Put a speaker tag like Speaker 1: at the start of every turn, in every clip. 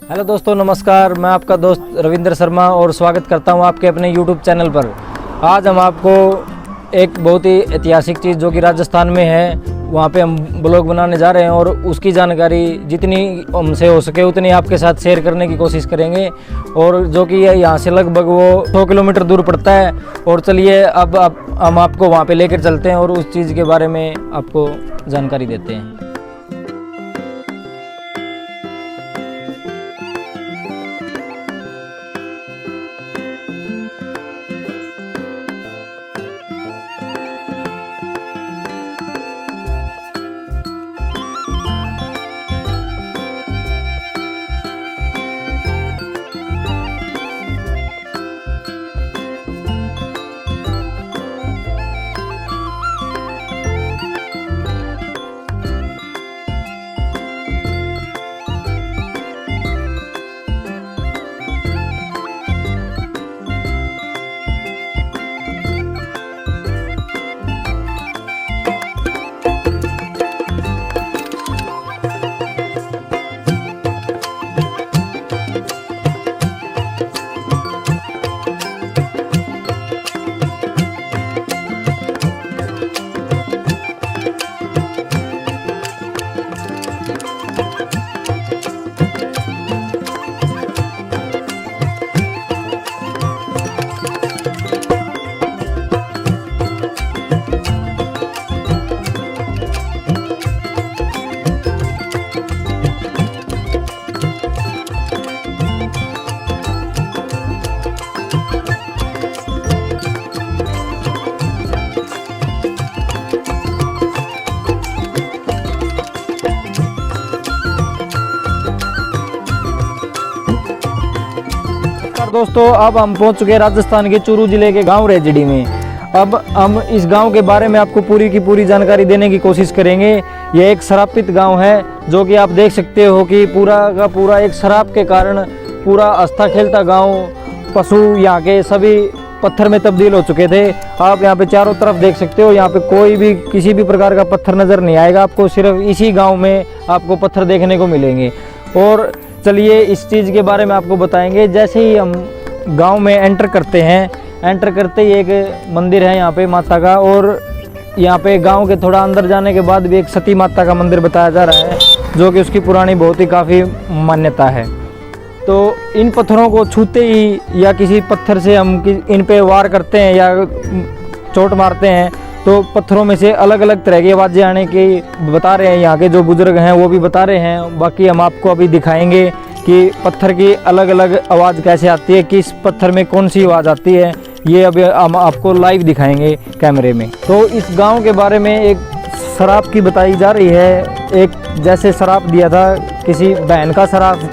Speaker 1: Hello दोस्तों, नमस्कार। मैं आपका दोस्त रविंद्र शर्मा और स्वागत करता हूं आपके अपने YouTube चैनल पर। आज हम आपको एक बहुत ही ऐतिहासिक चीज़ जो कि राजस्थान में है, वहां पे हम ब्लॉग बनाने जा रहे हैं और उसकी जानकारी जितनी हमसे हो सके उतनी आपके साथ शेयर करने की कोशिश करेंगे। और जो कि यहाँ से लगभग वो 100 किलोमीटर दूर पड़ता है। और चलिए अब हम आपको वहाँ पे लेकर चलते हैं और उस चीज़ के बारे में आपको जानकारी देते हैं। दोस्तों, अब हम पहुंच चुके हैं राजस्थान के चूरू जिले के गांव रेजड़ी में। अब हम इस गांव के बारे में आपको पूरी की पूरी जानकारी देने की कोशिश करेंगे। यह एक शराबित गांव है, जो कि आप देख सकते हो कि पूरा का पूरा एक शराब के कारण पूरा हंसता खेलता गांव, पशु यहाँ के सभी पत्थर में तब्दील हो चुके थे। आप यहाँ पे चारों तरफ देख सकते हो, यहाँ पे कोई भी किसी भी प्रकार का पत्थर नज़र नहीं आएगा आपको। सिर्फ इसी गाँव में आपको पत्थर देखने को मिलेंगे। और चलिए इस चीज़ के बारे में आपको बताएंगे। जैसे ही हम गांव में एंटर करते हैं, एंटर करते ही एक मंदिर है यहाँ पे माता का। और यहाँ पे गांव के थोड़ा अंदर जाने के बाद भी एक सती माता का मंदिर बताया जा रहा है, जो कि उसकी पुरानी बहुत ही काफ़ी मान्यता है। तो इन पत्थरों को छूते ही या किसी पत्थर से हम इन पे वार करते हैं या चोट मारते हैं तो पत्थरों में से अलग अलग तरह की आवाज़ें आने की बता रहे हैं। यहाँ के जो बुजुर्ग हैं वो भी बता रहे हैं। बाकी हम आपको अभी दिखाएंगे कि पत्थर की अलग अलग आवाज़ कैसे आती है, किस पत्थर में कौन सी आवाज़ आती है, ये अभी हम आपको लाइव दिखाएंगे कैमरे में। तो इस गांव के बारे में एक शराब की बताई जा रही है। एक जैसे शराब दिया था किसी बहन का शराब,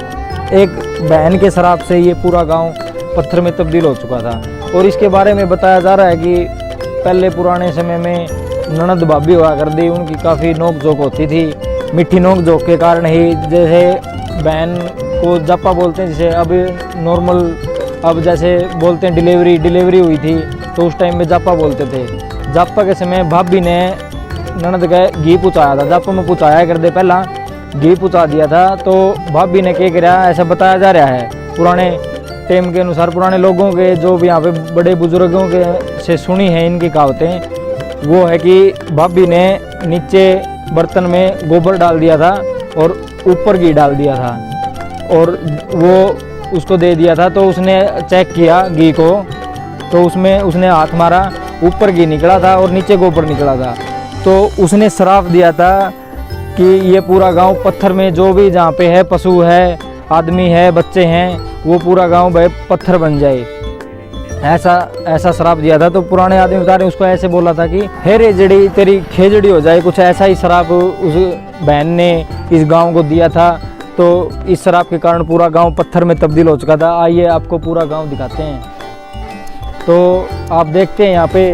Speaker 1: एक बहन के शराब से ये पूरा गाँव पत्थर में तब्दील हो चुका था। और इसके बारे में बताया जा रहा है कि पहले पुराने समय में ननद भाभी हुआ करती, उनकी काफ़ी नोक झोंक होती थी। मीठी नोक झोंक के कारण ही जैसे बहन को जापा बोलते हैं, जैसे अब नॉर्मल अब जैसे बोलते हैं डिलीवरी हुई थी तो उस टाइम में जापा बोलते थे। जापा के समय भाभी ने ननद का घी पुचाया था। जापा में पुचाया कर दे, पहला घी पुचा दिया था। तो भाभी ने क्या करा, ऐसा बताया जा रहा है पुराने टाइम के अनुसार, पुराने लोगों के जो भी यहाँ पे बड़े बुजुर्गों के से सुनी है इनकी कहावतें, वो है कि भाभी ने नीचे बर्तन में गोबर डाल दिया था और ऊपर घी डाल दिया था और वो उसको दे दिया था। तो उसने चेक किया घी को, तो उसमें उसने हाथ मारा, ऊपर घी निकला था और नीचे गोबर निकला था। तो उसने श्राप दिया था कि ये पूरा गांव पत्थर में, जो भी जहाँ पे है पशु है, आदमी है, बच्चे हैं, वो पूरा गांव भाई पत्थर बन जाए। ऐसा श्राप दिया था। तो पुराने आदमी बता रहे, उसको ऐसे बोला था कि हे रेजड़ी तेरी खेजड़ी हो जाए। कुछ ऐसा ही श्राप उस बहन ने इस गांव को दिया था। तो इस श्राप के कारण पूरा गांव पत्थर में तब्दील हो चुका था। आइए आपको पूरा गांव दिखाते हैं। तो आप देखते हैं यहाँ पे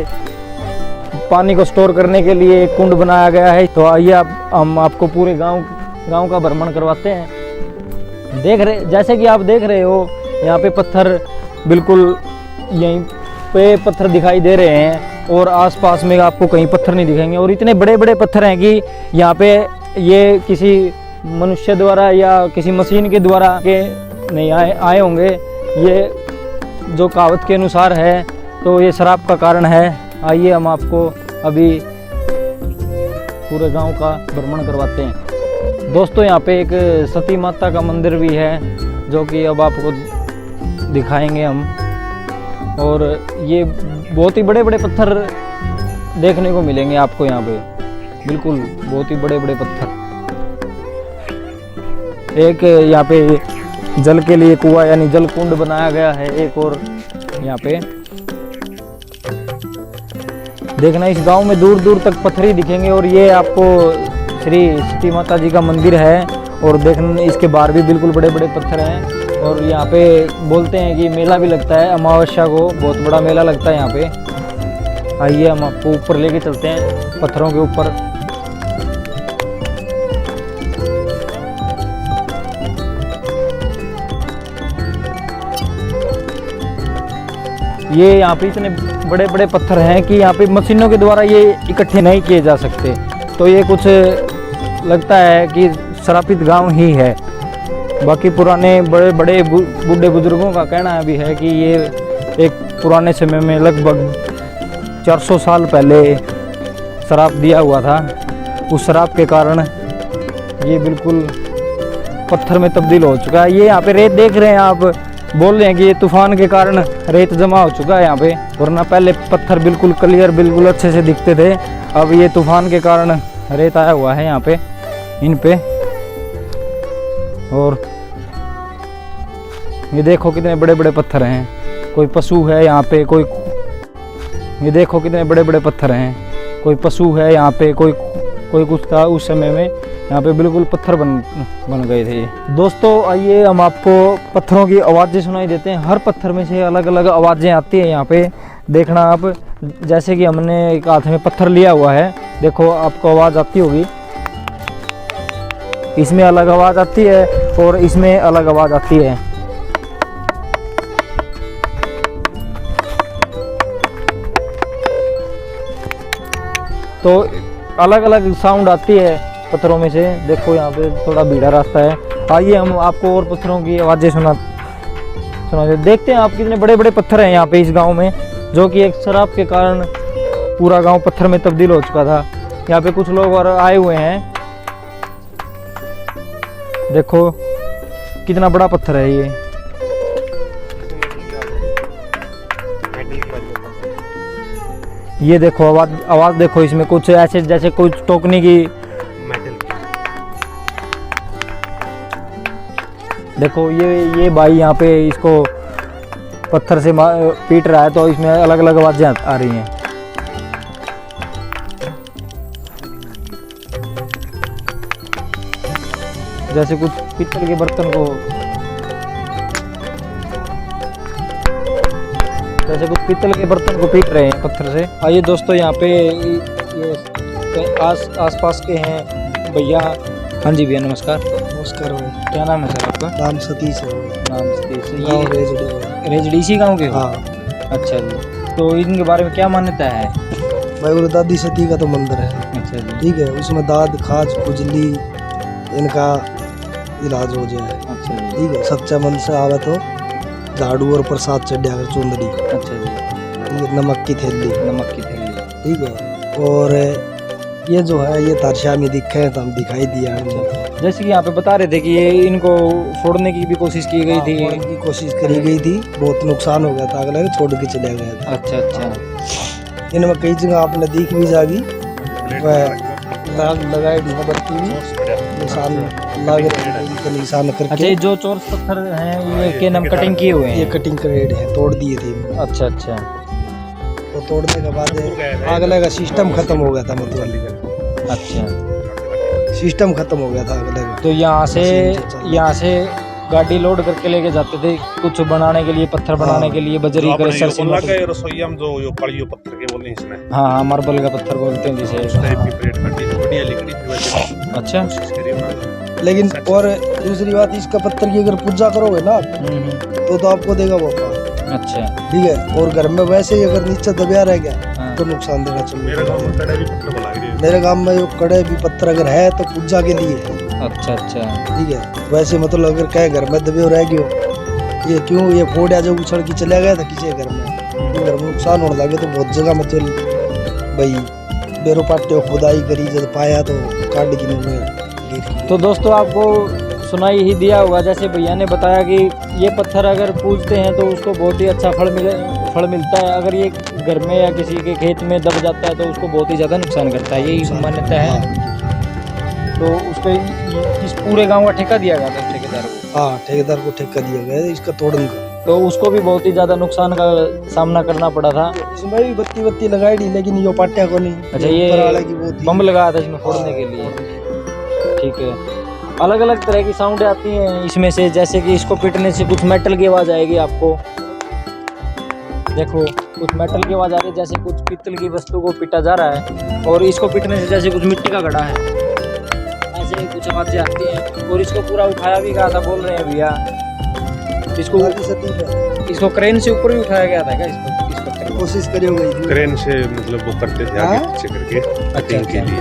Speaker 1: पानी को स्टोर करने के लिए एक कुंड बनाया गया है। तो आइए हम आपको पूरे गांव का भ्रमण करवाते हैं। जैसे कि आप देख रहे हो, यहाँ पे पत्थर बिल्कुल यहीं पे पत्थर दिखाई दे रहे हैं और आसपास में आपको कहीं पत्थर नहीं दिखेंगे। और इतने बड़े बड़े पत्थर हैं कि यहाँ पे ये किसी मनुष्य द्वारा या किसी मशीन के द्वारा के नहीं आए होंगे। ये जो कहावत के अनुसार है तो ये शराब का कारण है। आइए हम आपको अभी पूरे गांव का भ्रमण करवाते हैं। दोस्तों यहाँ पे एक सती माता का मंदिर भी है जो कि अब आपको दिखाएंगे हम। और ये बहुत ही बड़े बड़े पत्थर देखने को मिलेंगे आपको यहाँ पे, बिल्कुल बहुत ही बड़े बड़े पत्थर। एक यहाँ पे जल के लिए कुआं यानी जल कुंड बनाया गया है एक, और यहाँ पे देखना इस गांव में दूर दूर तक पत्थर ही दिखेंगे। और ये आपको श्री सती माता जी का मंदिर है और देखने इसके बाहर भी बिल्कुल बड़े बड़े पत्थर हैं। और यहाँ पे बोलते हैं कि मेला भी लगता है अमावस्या को, बहुत बड़ा मेला लगता है यहाँ पे। आइए हम आपको ऊपर लेके चलते हैं पत्थरों के ऊपर। ये यहाँ पे इतने बड़े बड़े पत्थर हैं कि यहाँ पे मशीनों के द्वारा ये इकट्ठे नहीं किए जा सकते। तो ये कुछ लगता है कि श्रापित गांव ही है। बाकी पुराने बड़े बड़े बूढ़े बुजुर्गों का कहना भी है कि ये एक पुराने समय में लगभग 400 साल पहले शराब दिया हुआ था। उस शराब के कारण ये बिल्कुल पत्थर में तब्दील हो चुका है। ये यहाँ पे रेत देख रहे हैं आप, बोल रहे हैं कि ये तूफान के कारण रेत जमा हो चुका है यहाँ पे, वरना पहले पत्थर बिल्कुल क्लियर बिल्कुल अच्छे से दिखते थे। अब ये तूफान के कारण रेत आया हुआ है यहाँ पे इन पे। और ये देखो कितने बड़े बड़े पत्थर हैं, कोई पशु है यहाँ पे, कोई ये देखो कितने बड़े बड़े पत्थर हैं, कोई पशु है यहाँ पे, कोई कुछ था उस समय में यहाँ पे बिल्कुल पत्थर बन गए थे। दोस्तों आइए हम आपको पत्थरों की आवाज़ें सुनाई देते हैं। हर पत्थर में से अलग अलग आवाज़ें आती हैं यहाँ पे, देखना आप। जैसे कि हमने एक हाथ में पत्थर लिया हुआ है, देखो आपको आवाज़ आती होगी, इसमें अलग आवाज़ आती है और इसमें अलग आवाज़ आती है। तो अलग अलग साउंड आती है पत्थरों में से। देखो यहाँ पे थोड़ा भीड़ा रास्ता है। आइए हम आपको और पत्थरों की आवाज़ें सुना देखते हैं आप कितने बड़े बड़े पत्थर हैं यहाँ पे इस गांव में, जो कि एक शराब के कारण पूरा गांव पत्थर में तब्दील हो चुका था। यहाँ पे कुछ लोग और आए हुए हैं, देखो कितना बड़ा पत्थर है ये। ये देखो आवाज़ देखो, इसमें कुछ ऐसे जैसे कुछ टोकने की, देखो ये भाई यहाँ पे इसको पत्थर से पीट रहा है, तो इसमें अलग अलग आवाज़ें आ रही हैं। जैसे कुछ पीतल के बर्तन को, जैसे कुछ पीतल के बर्तन को पीट रहे हैं पत्थर से। आइए दोस्तों यहाँ पे ये आस-पास के हैं भैया। हाँ जी भैया नमस्कार।
Speaker 2: नमस्कार भाई।
Speaker 1: क्या नाम है सर आपका?
Speaker 2: नाम सतीश है।
Speaker 1: नाम सतीश।
Speaker 2: गाँव
Speaker 1: ये रेजड़ी इसी गाँव के हो?
Speaker 2: हाँ।
Speaker 1: अच्छा जी। तो इनके बारे में क्या मान्यता है?
Speaker 2: भाई वो दादी सती का तो मंदिर है।
Speaker 1: अच्छा जी।
Speaker 2: ठीक है, उसमें दाद खाज खुजली इनका इलाज हो जाए।
Speaker 1: अच्छा जी।
Speaker 2: ठीक है, सच्चा मन से आवे तो झाड़ू और प्रसाद चढ़िया कर चुंदड़ी।
Speaker 1: अच्छा जी।
Speaker 2: नमक की थैली।
Speaker 1: नमक की थैली।
Speaker 2: ठीक है, और ये जो है ये तारशा में दिखे तो हम दिखाई दिया।
Speaker 1: जैसे कि यहाँ पे बता रहे थे कि ये इनको फोड़ने की भी कोशिश की गई थी।
Speaker 2: फोड़ने की कोशिश करी गई थी, बहुत नुकसान हो गया था, अगले छोड़ के चले गए थे।
Speaker 1: अच्छा अच्छा।
Speaker 2: इनमें कई जगह आपने दिख भी जागी लगाई दी बत्ती भी निशान लग रहे निशान करके।
Speaker 1: अच्छा, ये जो चोरस पत्थर हैं ये के नाम कटिंग किए हुए हैं?
Speaker 2: ये कटिंग ग्रेड है, तोड़ दिए थे।
Speaker 1: अच्छा अच्छा।
Speaker 2: तो तोड़ने के बाद अगले का सिस्टम खत्म हो गया था, मतलब
Speaker 1: अच्छा
Speaker 2: सिस्टम खत्म हो गया था अगले का।
Speaker 1: तो यहाँ से गाड़ी लोड करके लेके जाते थे कुछ बनाने के लिए, पत्थर बनाने के लिए, बजरी क्रशर से।
Speaker 3: रसोईया में जो यो कालियो पत्थर के बोलते हैं इसमें।
Speaker 1: हाँ, मार्बल का पत्थर बोलते हैं जिसे।
Speaker 3: उस टाइप की प्लेट काटी थी, बढ़िया लकड़ी थी वैसे।
Speaker 1: अच्छा।
Speaker 3: कोशिश करिए बनाने।
Speaker 2: लेकिन और दूसरी बात, इसका पत्थर की अगर पूजा करोगे ना तो आपको देगा वो।
Speaker 1: अच्छा।
Speaker 2: ठीक है, और घर में वैसे ही अगर नीचे दबिया रह गया तो नुकसान देगा। चलो
Speaker 3: मेरे गांव में कड़ा भी पत्थर बना के
Speaker 2: मेरे गांव में जो कड़े भी पत्थर अगर है तो पूजा के लिए है।
Speaker 1: अच्छा अच्छा।
Speaker 2: ठीक है, वैसे मतलब अगर कहे घर में दबे रह गयो ये क्यों ये फोड़ा जो उछल के चला गया था किसी घर में, घर में नुकसान होने लगे तो बहुत जगह मतलब भाई बेरो पाटे खुदाई करी जब पाया तो काट की नहीं।
Speaker 1: तो दोस्तों आपको सुनाई ही दिया होगा, जैसे भैया ने बताया कि ये पत्थर अगर पूजते हैं तो उसको बहुत ही अच्छा फल मिलता है, अगर ये घर में या किसी के खेत में दब जाता है तो उसको बहुत ही ज़्यादा नुकसान करता है, यही मान्यता है। तो उसको इस पूरे गांव का ठेका दिया गया था ठेकेदार को।
Speaker 2: हाँ, ठेकेदार को ठेका दिया गया है इसका तोड़ने का।
Speaker 1: तो उसको भी बहुत ही ज़्यादा नुकसान का सामना करना पड़ा था।
Speaker 2: इसमें भी बत्ती लगाई दी लेकिन ये पाटिया को नहीं।
Speaker 1: अच्छा, ये बम लगाया था इसमें फोड़ने के लिए। ठीक है, अलग अलग तरह की साउंड आती हैं इसमें से, जैसे कि इसको पीटने से कुछ मेटल की आवाज़ आएगी आपको, देखो कुछ मेटल की आवाज़ आ रही है, जैसे कुछ पीतल की वस्तु को पीटा जा रहा है, और इसको पीटने से जैसे कुछ मिट्टी का घड़ा है, ऐसे कुछ आवाज़ें आती हैं। और इसको पूरा उठाया भी गया था, बोल रहे हैं भैया इसको क्रेन से ऊपर भी उठाया गया था क्या? इस पत्थर को
Speaker 2: कोशिश करी हो गई
Speaker 3: क्रेन से मतलब वो करते थे आगे पीछे करके कटिंग के लिए।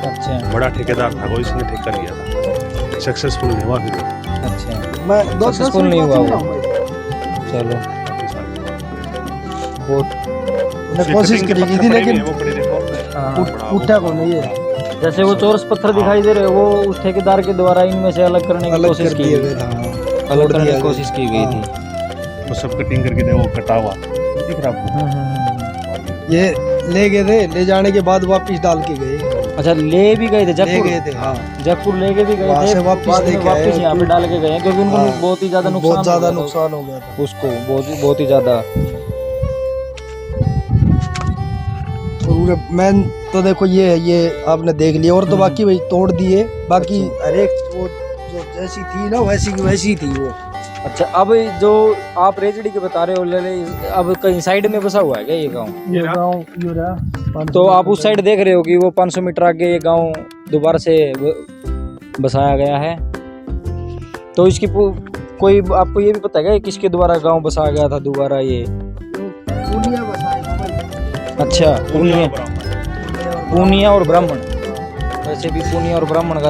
Speaker 1: अच्छा,
Speaker 3: बड़ा ठेकेदार था वो, इसने ठेका लिया था, सक्सेसफुल नहीं हुआ फिर।
Speaker 1: अच्छा,
Speaker 2: मैं
Speaker 1: सक्सेसफुल नहीं हुआ वो। चलो
Speaker 2: बहुत कोशिश करी थी लेकिन उठा को नहीं है।
Speaker 1: जैसे वो चौरस पत्थर दिखाई दे रहे हैं, वो उस ठेकेदार के द्वारा इनमें से अलग करने की कोशिश की गई, अलग करने की कोशिश की गई थी।
Speaker 3: वो सब कटिंग करके दे, वो कटा हुआ दिख रहा।
Speaker 2: ये ले गए थे, ले जाने के बाद वापस डाल के गए।
Speaker 1: अच्छा, ले भी गए थे जयपुर?
Speaker 2: गए थे, हाँ,
Speaker 1: जयपुर लेके भी गए थे,
Speaker 2: वापस
Speaker 1: यहाँ पे डाल के गए क्योंकि उनको बहुत ही ज्यादा
Speaker 2: नुकसान हो गया था
Speaker 1: उसको, बहुत ही ज्यादा।
Speaker 2: मैं तो देखो ये आपने देख लिया, और तो बाकी भाई तोड़ दिए, बाकी हर एक वो जो जैसी थी ना वैसी थी वो।
Speaker 1: अच्छा, अब जो आप रेजड़ी के बता रहे हो, अब कहीं साइड में बसा हुआ है क्या ये गांव?
Speaker 2: ये गांव
Speaker 1: तो आप उस साइड देख रहे हो कि वो 500 मीटर आगे ये गांव दोबारा से बसाया गया है। तो इसकी कोई आपको ये भी पता है कि किसके द्वारा गांव बसाया गया था दोबारा ये? अच्छा, पूनिया और ब्राह्मण, वैसे भी पूनिया और ब्राह्मण का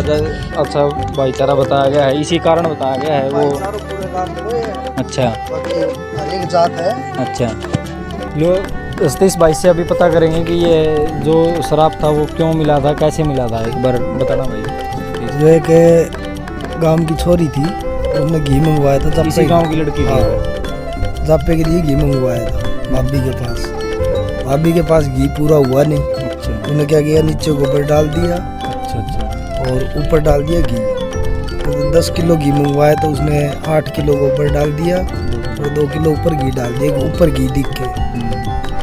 Speaker 1: अच्छा भाईचारा बताया गया है, इसी कारण बताया गया है वो। अच्छा,
Speaker 2: हर एक जात है।
Speaker 1: अच्छा, लोग इस भाई से अभी पता करेंगे कि ये जो शराब था वो क्यों मिला था, कैसे मिला था, एक बार बताना भाई।
Speaker 2: जो एक गांव की छोरी थी, उसने घी मंगवाया था,
Speaker 1: इसी गांव की लड़की थी,
Speaker 2: जापे के लिए घी मंगवाया था भाभी के पास। भाभी के पास घी पूरा हुआ नहीं।
Speaker 1: अच्छा,
Speaker 2: उन्होंने क्या किया, नीचे गोबर डाल दिया।
Speaker 1: अच्छा अच्छा,
Speaker 2: और ऊपर डाल दिया घी। तो 10 किलो घी मंगवाया तो उसने 8 किलो गोबर डाल दिया और 2 किलो ऊपर घी डाल दिया, ऊपर घी दिख के।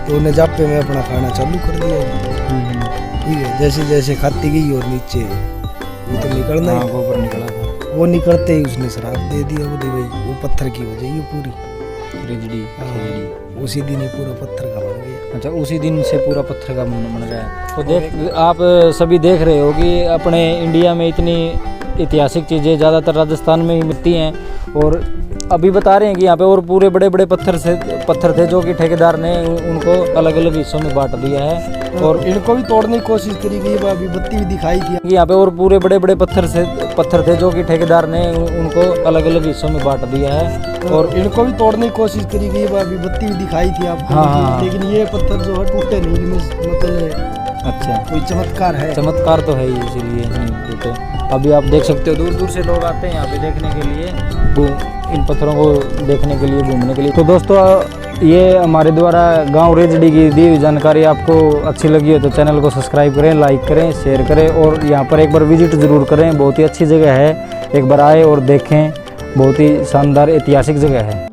Speaker 2: तो उन्हें जापे में अपना खाना चालू कर दिया। ठीक है, जैसे जैसे खाती गई और नीचे वो तो निकलना ही,
Speaker 1: गोबर निकला था,
Speaker 2: वो निकलते ही उसने शराब दे दिया। वो भाई वो पत्थर की हो जाएगी पूरी
Speaker 1: रेजड़ी।
Speaker 2: उसी दिन ही पूरा पत्थर का बन गया।
Speaker 1: अच्छा, उसी दिन से पूरा पत्थर का बन गया। तो देख आप सभी देख रहे हो कि अपने इंडिया में इतनी ऐतिहासिक चीज़ें ज़्यादातर राजस्थान में ही मिलती हैं, और अभी बता रहे हैं कि यहाँ पे और पूरे बड़े बड़े पत्थर थे जो कि ठेकेदार ने उनको अलग अलग हिस्सों में बांट दिया है, और
Speaker 2: इनको भी तोड़ने की कोशिश करी गई। अभी बत्ती भी दिखाई थी
Speaker 1: कि यहाँ पे और पूरे बड़े बड़े पत्थर थे जो कि ठेकेदार ने उनको अलग अलग हिस्सों में बांट दिया है,
Speaker 2: और इनको भी तोड़ने की कोशिश करी गई। अभी बत्ती भी दिखाई थी आपको।
Speaker 1: हाँ,
Speaker 2: लेकिन ये पत्थर जो है टूटे नहीं, इनमें मतलब
Speaker 1: अच्छा
Speaker 2: कोई चमत्कार है।
Speaker 1: चमत्कार तो है ही, इसीलिए नहीं टूटे। अभी आप देख सकते हो दूर दूर से लोग आते हैं यहाँ पे देखने के लिए, इन पत्थरों को देखने के लिए, घूमने के लिए। तो दोस्तों, ये हमारे द्वारा गांव रेजड़ी की दी हुई जानकारी आपको अच्छी लगी हो तो चैनल को सब्सक्राइब करें, लाइक करें, शेयर करें, और यहाँ पर एक बार विजिट ज़रूर करें। बहुत ही अच्छी जगह है, एक बार आए और देखें, बहुत ही शानदार ऐतिहासिक जगह है।